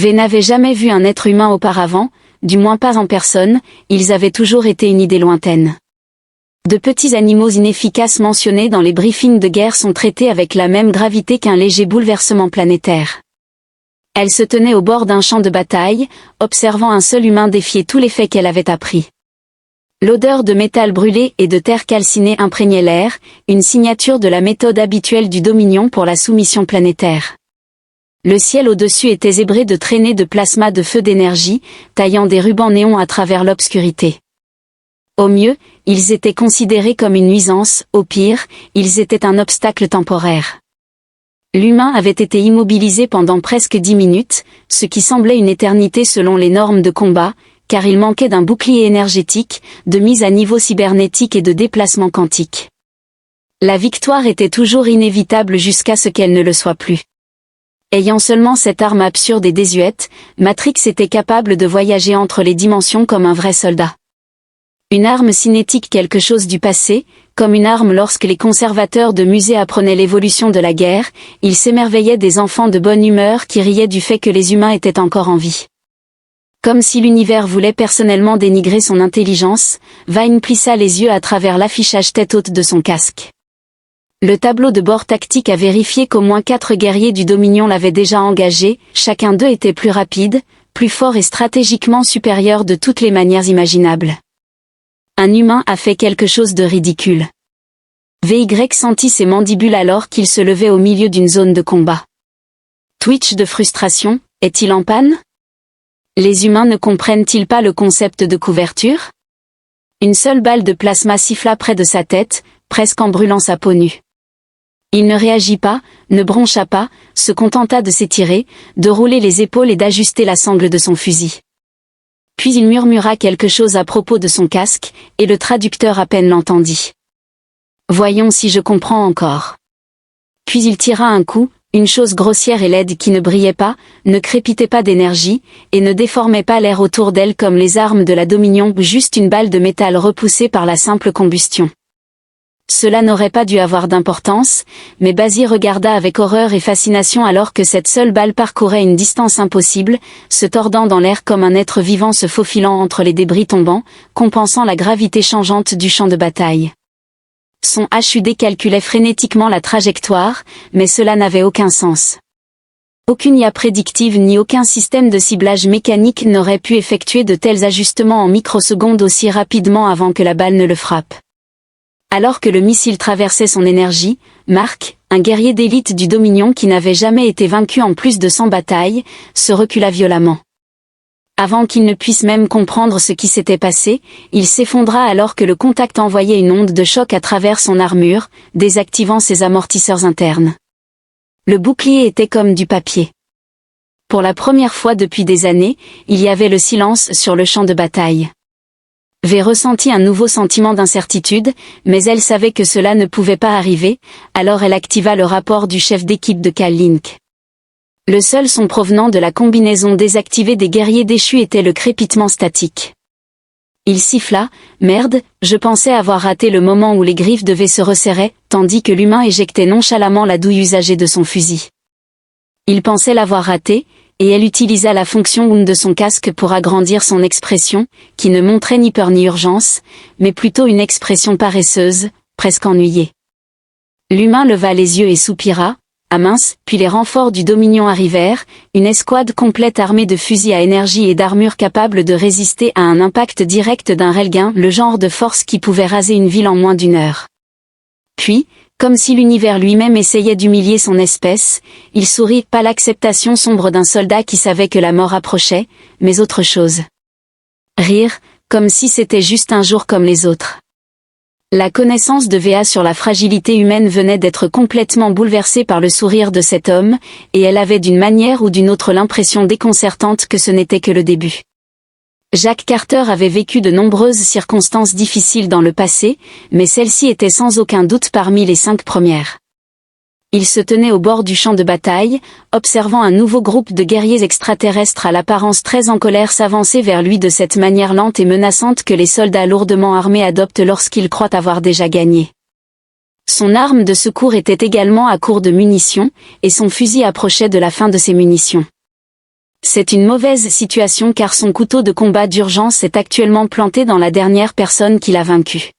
V n'avait jamais vu un être humain auparavant, du moins pas en personne, ils avaient toujours été une idée lointaine. De petits animaux inefficaces mentionnés dans les briefings de guerre sont traités avec la même gravité qu'un léger bouleversement planétaire. Elle se tenait au bord d'un champ de bataille, observant un seul humain défier tous les faits qu'elle avait appris. L'odeur de métal brûlé et de terre calcinée imprégnait l'air, une signature de la méthode habituelle du Dominion pour la soumission planétaire. Le ciel au-dessus était zébré de traînées de plasma de feu d'énergie, taillant des rubans néons à travers l'obscurité. Au mieux, ils étaient considérés comme une nuisance, au pire, ils étaient un obstacle temporaire. L'humain avait été immobilisé pendant presque 10 minutes, ce qui semblait une éternité selon les normes de combat, car il manquait d'un bouclier énergétique, de mise à niveau cybernétique et de déplacement quantique. La victoire était toujours inévitable jusqu'à ce qu'elle ne le soit plus. Ayant seulement cette arme absurde et désuète, Matrix était capable de voyager entre les dimensions comme un vrai soldat. Une arme cinétique, quelque chose du passé, comme une arme lorsque les conservateurs de musées apprenaient l'évolution de la guerre, ils s'émerveillaient des enfants de bonne humeur qui riaient du fait que les humains étaient encore en vie. Comme si l'univers voulait personnellement dénigrer son intelligence, Vine plissa les yeux à travers l'affichage tête haute de son casque. Le tableau de bord tactique a vérifié qu'au moins 4 guerriers du Dominion l'avaient déjà engagé, chacun d'eux était plus rapide, plus fort et stratégiquement supérieur de toutes les manières imaginables. Un humain a fait quelque chose de ridicule. VY sentit ses mandibules alors qu'il se levait au milieu d'une zone de combat. Twitch de frustration, est-il en panne? Les humains ne comprennent-ils pas le concept de couverture? Une seule balle de plasma siffla près de sa tête, presque en brûlant sa peau nue. Il ne réagit pas, ne broncha pas, se contenta de s'étirer, de rouler les épaules et d'ajuster la sangle de son fusil. Puis il murmura quelque chose à propos de son casque, et le traducteur à peine l'entendit. Voyons si je comprends encore. Puis il tira un coup, une chose grossière et laide qui ne brillait pas, ne crépitait pas d'énergie, et ne déformait pas l'air autour d'elle comme les armes de la Dominion, juste une balle de métal repoussée par la simple combustion. Cela n'aurait pas dû avoir d'importance, mais Basie regarda avec horreur et fascination alors que cette seule balle parcourait une distance impossible, se tordant dans l'air comme un être vivant se faufilant entre les débris tombants, compensant la gravité changeante du champ de bataille. Son HUD calculait frénétiquement la trajectoire, mais cela n'avait aucun sens. Aucune IA prédictive ni aucun système de ciblage mécanique n'aurait pu effectuer de tels ajustements en microsecondes aussi rapidement avant que la balle ne le frappe. Alors que le missile traversait son énergie, Mark, un guerrier d'élite du Dominion qui n'avait jamais été vaincu en plus de 100 batailles, se recula violemment. Avant qu'il ne puisse même comprendre ce qui s'était passé, il s'effondra alors que le contact envoyait une onde de choc à travers son armure, désactivant ses amortisseurs internes. Le bouclier était comme du papier. Pour la première fois depuis des années, il y avait le silence sur le champ de bataille. V ressentit un nouveau sentiment d'incertitude, mais elle savait que cela ne pouvait pas arriver, alors elle activa le rapport du chef d'équipe de Cal Link. Le seul son provenant de la combinaison désactivée des guerriers déchus était le crépitement statique. Il siffla, « Merde, je pensais avoir raté le moment où les griffes de V se resserraient, tandis que l'humain éjectait nonchalamment la douille usagée de son fusil. » Il pensait l'avoir raté, et elle utilisa la fonction Wound de son casque pour agrandir son expression, qui ne montrait ni peur ni urgence, mais plutôt une expression paresseuse, presque ennuyée. L'humain leva les yeux et soupira, « Ah mince !» Puis les renforts du Dominion arrivèrent, une escouade complète armée de fusils à énergie et d'armures capables de résister à un impact direct d'un railgun, le genre de force qui pouvait raser une ville en moins d'1 heure. Puis, comme si l'univers lui-même essayait d'humilier son espèce, il sourit, pas l'acceptation sombre d'un soldat qui savait que la mort approchait, mais autre chose. Rire, comme si c'était juste un jour comme les autres. La connaissance de VA sur la fragilité humaine venait d'être complètement bouleversée par le sourire de cet homme, et elle avait d'une manière ou d'une autre l'impression déconcertante que ce n'était que le début. Jack Carter avait vécu de nombreuses circonstances difficiles dans le passé, mais celle-ci était sans aucun doute parmi les 5 premières. Il se tenait au bord du champ de bataille, observant un nouveau groupe de guerriers extraterrestres à l'apparence très en colère s'avancer vers lui de cette manière lente et menaçante que les soldats lourdement armés adoptent lorsqu'ils croient avoir déjà gagné. Son arme de secours était également à court de munitions, et son fusil approchait de la fin de ses munitions. C'est une mauvaise situation car son couteau de combat d'urgence est actuellement planté dans la dernière personne qui l'a vaincu.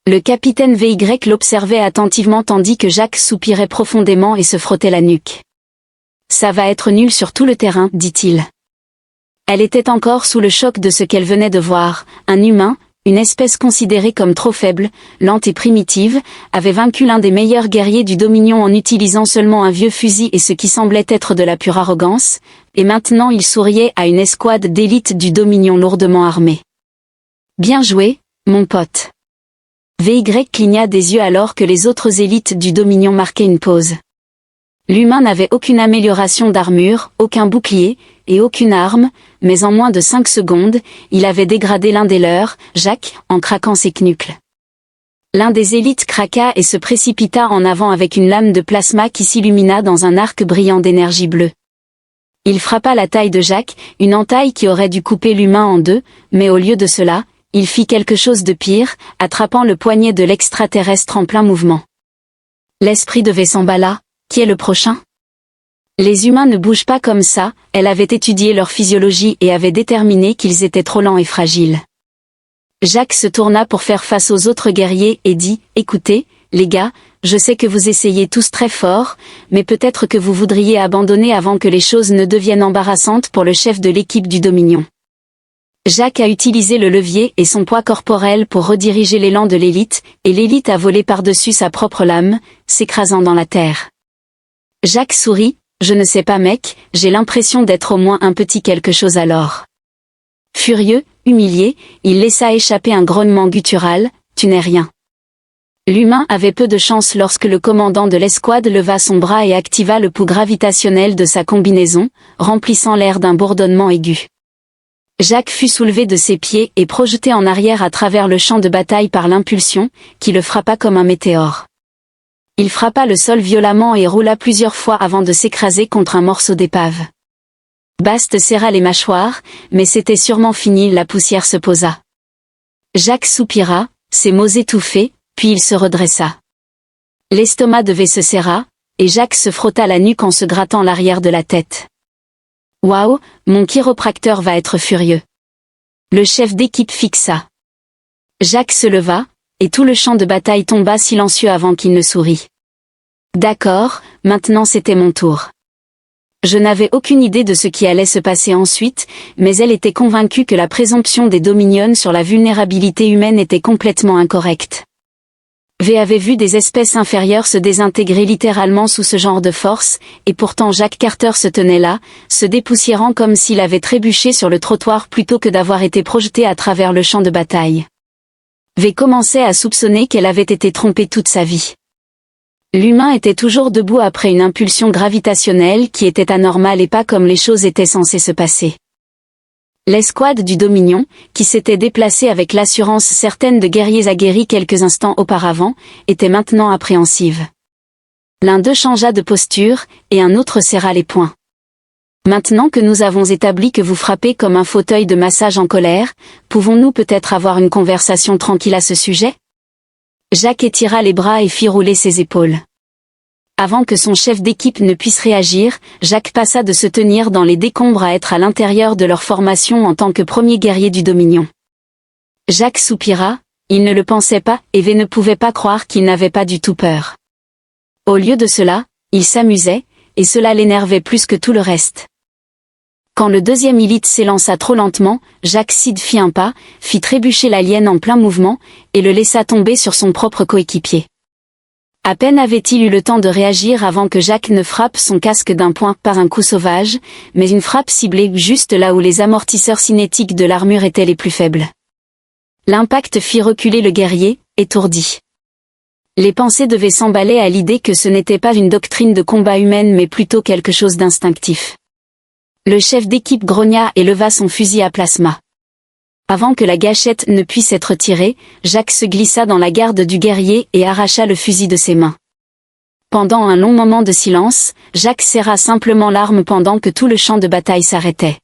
Le capitaine VY l'observait attentivement tandis que Jacques soupirait profondément et se frottait la nuque. Ça va être nul sur tout le terrain, dit-il. Elle était encore sous le choc de ce qu'elle venait de voir. Un humain, une espèce considérée comme trop faible, lente et primitive, avait vaincu l'un des meilleurs guerriers du Dominion en utilisant seulement un vieux fusil et ce qui semblait être de la pure arrogance, et maintenant il souriait à une escouade d'élite du Dominion lourdement armée. Bien joué, mon pote. VY cligna des yeux alors que les autres élites du Dominion marquaient une pause. L'humain n'avait aucune amélioration d'armure, aucun bouclier, et aucune arme, mais en moins de 5 secondes, il avait dégradé l'un des leurs, Jacques, en craquant ses knuckles. L'un des élites craqua et se précipita en avant avec une lame de plasma qui s'illumina dans un arc brillant d'énergie bleue. Il frappa la taille de Jacques, une entaille qui aurait dû couper l'humain en deux, mais au lieu de cela, il fit quelque chose de pire, attrapant le poignet de l'extraterrestre en plein mouvement. L'esprit de Vessambala, qui est le prochain ? Les humains ne bougent pas comme ça, elle avait étudié leur physiologie et avait déterminé qu'ils étaient trop lents et fragiles. Jacques se tourna pour faire face aux autres guerriers et dit, « Écoutez, les gars, je sais que vous essayez tous très fort, mais peut-être que vous voudriez abandonner avant que les choses ne deviennent embarrassantes pour le chef de l'équipe du Dominion. » Jacques a utilisé le levier et son poids corporel pour rediriger l'élan de l'élite, et l'élite a volé par-dessus sa propre lame, s'écrasant dans la terre. Jacques sourit, « Je ne sais pas mec, j'ai l'impression d'être au moins un petit quelque chose alors. » Furieux, humilié, il laissa échapper un grognement guttural, « Tu n'es rien. » L'humain avait peu de chance lorsque le commandant de l'escouade leva son bras et activa le pouls gravitationnel de sa combinaison, remplissant l'air d'un bourdonnement aigu. Jacques fut soulevé de ses pieds et projeté en arrière à travers le champ de bataille par l'impulsion, qui le frappa comme un météore. Il frappa le sol violemment et roula plusieurs fois avant de s'écraser contre un morceau d'épave. Bast serra les mâchoires, mais c'était sûrement fini, la poussière se posa. Jacques soupira, ses mots étouffés, puis il se redressa. L'estomac de V se serra, et Jacques se frotta la nuque en se grattant l'arrière de la tête. Waouh, mon chiropracteur va être furieux. Le chef d'équipe fixa. Jacques se leva, et tout le champ de bataille tomba silencieux avant qu'il ne sourît. D'accord, maintenant c'était mon tour. Je n'avais aucune idée de ce qui allait se passer ensuite, mais elle était convaincue que la présomption des Dominions sur la vulnérabilité humaine était complètement incorrecte. V avait vu des espèces inférieures se désintégrer littéralement sous ce genre de force, et pourtant Jacques Carter se tenait là, se dépoussiérant comme s'il avait trébuché sur le trottoir plutôt que d'avoir été projeté à travers le champ de bataille. V commençait à soupçonner qu'elle avait été trompée toute sa vie. L'humain était toujours debout après une impulsion gravitationnelle qui était anormale et pas comme les choses étaient censées se passer. L'escouade du Dominion, qui s'était déplacée avec l'assurance certaine de guerriers aguerris quelques instants auparavant, était maintenant appréhensive. L'un d'eux changea de posture, et un autre serra les poings. Maintenant que nous avons établi que vous frappez comme un fauteuil de massage en colère, pouvons-nous peut-être avoir une conversation tranquille à ce sujet ? Jacques étira les bras et fit rouler ses épaules. Avant que son chef d'équipe ne puisse réagir, Jacques passa de se tenir dans les décombres à être à l'intérieur de leur formation en tant que premier guerrier du Dominion. Jacques soupira, il ne le pensait pas, et V ne pouvait pas croire qu'il n'avait pas du tout peur. Au lieu de cela, il s'amusait, et cela l'énervait plus que tout le reste. Quand le deuxième élite s'élança trop lentement, Jacques Sid fit un pas, fit trébucher l'alien en plein mouvement, et le laissa tomber sur son propre coéquipier. À peine avait-il eu le temps de réagir avant que Jacques ne frappe son casque d'un point par un coup sauvage, mais une frappe ciblée juste là où les amortisseurs cinétiques de l'armure étaient les plus faibles. L'impact fit reculer le guerrier, étourdi. Les pensées devaient s'emballer à l'idée que ce n'était pas une doctrine de combat humaine mais plutôt quelque chose d'instinctif. Le chef d'équipe grogna et leva son fusil à plasma. Avant que la gâchette ne puisse être tirée, Jacques se glissa dans la garde du guerrier et arracha le fusil de ses mains. Pendant un long moment de silence, Jacques serra simplement l'arme pendant que tout le champ de bataille s'arrêtait.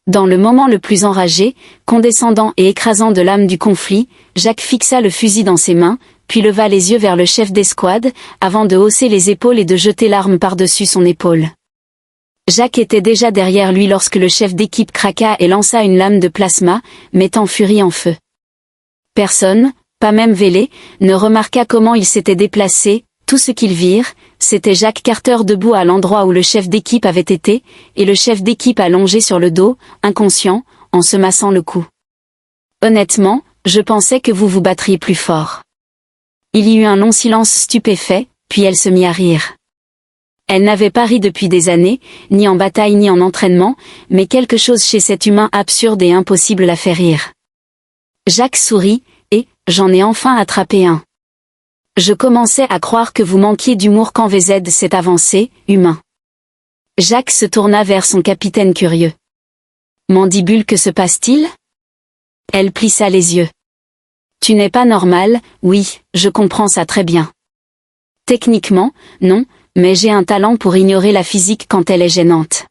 Dans le moment le plus enragé, condescendant et écrasant de l'âme du conflit, Jacques fixa le fusil dans ses mains, puis leva les yeux vers le chef d'escouade, avant de hausser les épaules et de jeter l'arme par-dessus son épaule. Jacques était déjà derrière lui lorsque le chef d'équipe craqua et lança une lame de plasma, mettant Fury en feu. Personne, pas même Vélé, ne remarqua comment il s'était déplacé. Tout ce qu'ils virent, c'était Jacques Carter debout à l'endroit où le chef d'équipe avait été, et le chef d'équipe allongé sur le dos, inconscient, en se massant le cou. Honnêtement, je pensais que vous vous battriez plus fort. Il y eut un long silence stupéfait, puis elle se mit à rire. Elle n'avait pas ri depuis des années, ni en bataille ni en entraînement, mais quelque chose chez cet humain absurde et impossible la fait rire. Jacques sourit, et, j'en ai enfin attrapé un. Je commençais à croire que vous manquiez d'humour quand VZ s'est avancé, humain. Jacques se tourna vers son capitaine curieux. Mandibule, que se passe-t-il? Elle plissa les yeux. Tu n'es pas normal, oui, je comprends ça très bien. Techniquement, non, mais j'ai un talent pour ignorer la physique quand elle est gênante.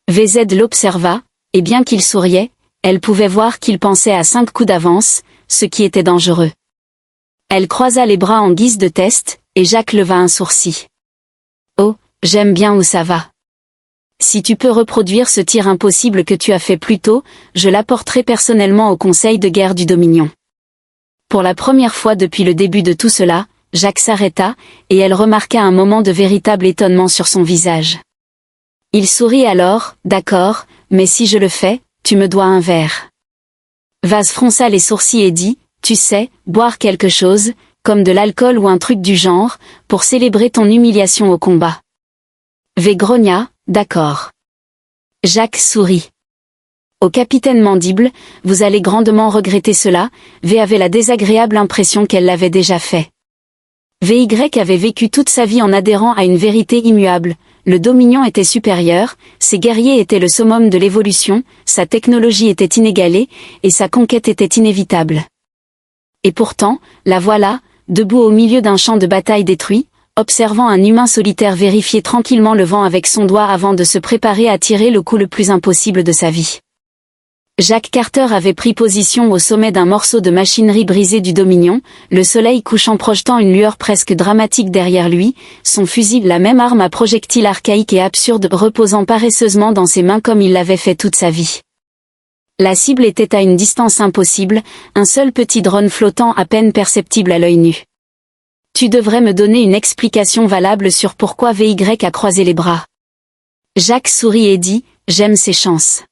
VZ l'observa, et bien qu'il souriait, elle pouvait voir qu'il pensait à 5 coups d'avance, ce qui était dangereux. Elle croisa les bras en guise de test, et Jacques leva un sourcil. Oh, j'aime bien où ça va. Si tu peux reproduire ce tir impossible que tu as fait plus tôt, je l'apporterai personnellement au Conseil de guerre du Dominion. Pour la première fois depuis le début de tout cela, Jacques s'arrêta, et elle remarqua un moment de véritable étonnement sur son visage. Il sourit alors, d'accord, mais si je le fais, tu me dois un verre. Vaz fronça les sourcils et dit, tu sais, boire quelque chose, comme de l'alcool ou un truc du genre, pour célébrer ton humiliation au combat. V grogna, d'accord. Jacques sourit. Au capitaine Mandible, vous allez grandement regretter cela, V avait la désagréable impression qu'elle l'avait déjà fait. VY avait vécu toute sa vie en adhérant à une vérité immuable, le Dominion était supérieur, ses guerriers étaient le summum de l'évolution, sa technologie était inégalée, et sa conquête était inévitable. Et pourtant, la voilà, debout au milieu d'un champ de bataille détruit, observant un humain solitaire vérifier tranquillement le vent avec son doigt avant de se préparer à tirer le coup le plus impossible de sa vie. Jacques Carter avait pris position au sommet d'un morceau de machinerie brisée du Dominion, le soleil couchant projetant une lueur presque dramatique derrière lui, son fusil, la même arme à projectile archaïque et absurde, reposant paresseusement dans ses mains comme il l'avait fait toute sa vie. La cible était à une distance impossible, un seul petit drone flottant à peine perceptible à l'œil nu. Tu devrais me donner une explication valable sur pourquoi VY a croisé les bras. Jacques sourit et dit, j'aime ses chances.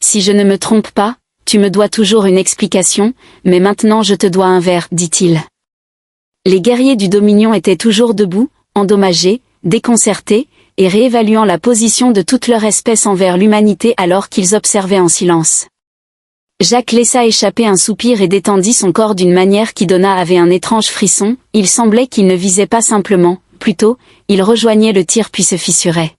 Si je ne me trompe pas, tu me dois toujours une explication, mais maintenant je te dois un verre, dit-il. Les guerriers du Dominion étaient toujours debout, endommagés, déconcertés, et réévaluant la position de toute leur espèce envers l'humanité alors qu'ils observaient en silence. Jacques laissa échapper un soupir et détendit son corps d'une manière qui donna à V un étrange frisson, il semblait qu'il ne visait pas simplement, plutôt, il rejoignait le tir puis se fissurait.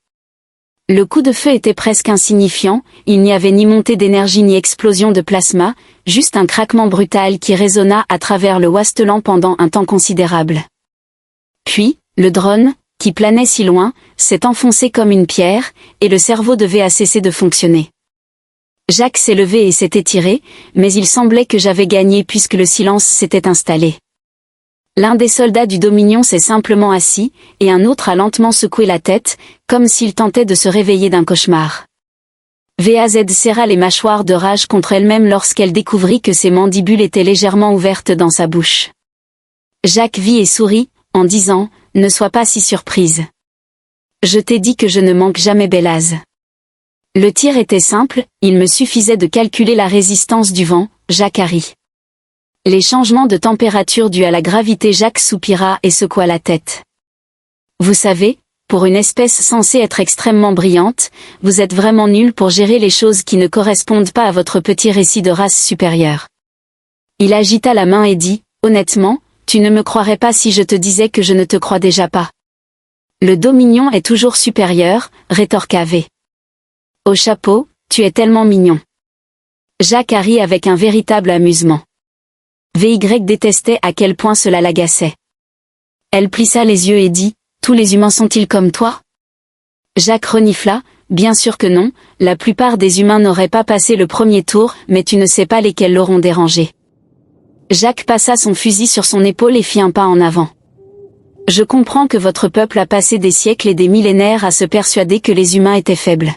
Le coup de feu était presque insignifiant, il n'y avait ni montée d'énergie ni explosion de plasma, juste un craquement brutal qui résonna à travers le Wasteland pendant un temps considérable. Puis, le drone, qui planait si loin, s'est enfoncé comme une pierre, et le cerveau devait a cessé de fonctionner. Jacques s'est levé et s'est étiré, mais il semblait que j'avais gagné puisque le silence s'était installé. L'un des soldats du Dominion s'est simplement assis, et un autre a lentement secoué la tête, comme s'il tentait de se réveiller d'un cauchemar. VAZ serra les mâchoires de rage contre elle-même lorsqu'elle découvrit que ses mandibules étaient légèrement ouvertes dans sa bouche. Jacques vit et sourit, en disant, « Ne sois pas si surprise. Je t'ai dit que je ne manque jamais Bélaz. » Le tir était simple, il me suffisait de calculer la résistance du vent, Jacques a ri. Les changements de température dus à la gravité, Jacques soupira et secoua la tête. Vous savez, pour une espèce censée être extrêmement brillante, vous êtes vraiment nul pour gérer les choses qui ne correspondent pas à votre petit récit de race supérieure. Il agita la main et dit, honnêtement, tu ne me croirais pas si je te disais que je ne te crois déjà pas. Le Dominion est toujours supérieur, rétorqua V. Au chapeau, tu es tellement mignon. Jacques a ri avec un véritable amusement. VY détestait à quel point cela l'agaçait. Elle plissa les yeux et dit, tous les humains sont-ils comme toi? Jacques renifla, bien sûr que non, la plupart des humains n'auraient pas passé le premier tour, mais tu ne sais pas lesquels l'auront dérangé. Jacques passa son fusil sur son épaule et fit un pas en avant. Je comprends que votre peuple a passé des siècles et des millénaires à se persuader que les humains étaient faibles.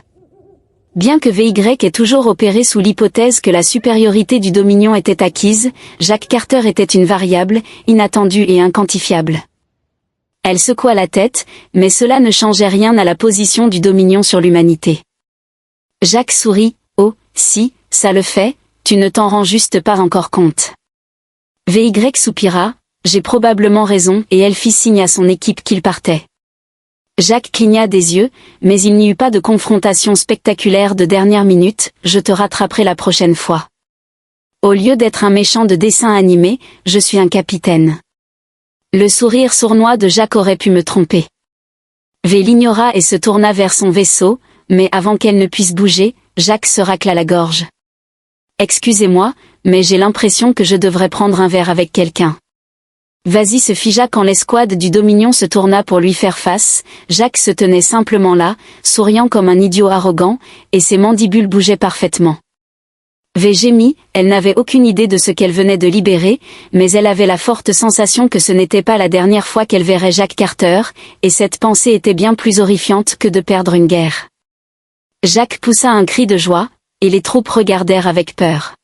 Bien que VY ait toujours opéré sous l'hypothèse que la supériorité du Dominion était acquise, Jacques Carter était une variable, inattendue et inquantifiable. Elle secoua la tête, mais cela ne changeait rien à la position du Dominion sur l'humanité. Jacques sourit, « Oh, si, ça le fait, tu ne t'en rends juste pas encore compte. » VY soupira, « J'ai probablement raison » et elle fit signe à son équipe qu'il partait. Jacques cligna des yeux, mais il n'y eut pas de confrontation spectaculaire de dernière minute, « Je te rattraperai la prochaine fois. Au lieu d'être un méchant de dessin animé, je suis un capitaine. » Le sourire sournois de Jacques aurait pu me tromper. V l'ignora et se tourna vers son vaisseau, mais avant qu'elle ne puisse bouger, Jacques se racla la gorge. « Excusez-moi, mais j'ai l'impression que je devrais prendre un verre avec quelqu'un. » Vas-y se figea quand l'escouade du Dominion se tourna pour lui faire face. Jacques se tenait simplement là, souriant comme un idiot arrogant, et ses mandibules bougeaient parfaitement. V gémit, elle n'avait aucune idée de ce qu'elle venait de libérer, mais elle avait la forte sensation que ce n'était pas la dernière fois qu'elle verrait Jacques Carter, et cette pensée était bien plus horrifiante que de perdre une guerre. Jacques poussa un cri de joie, et les troupes regardèrent avec peur.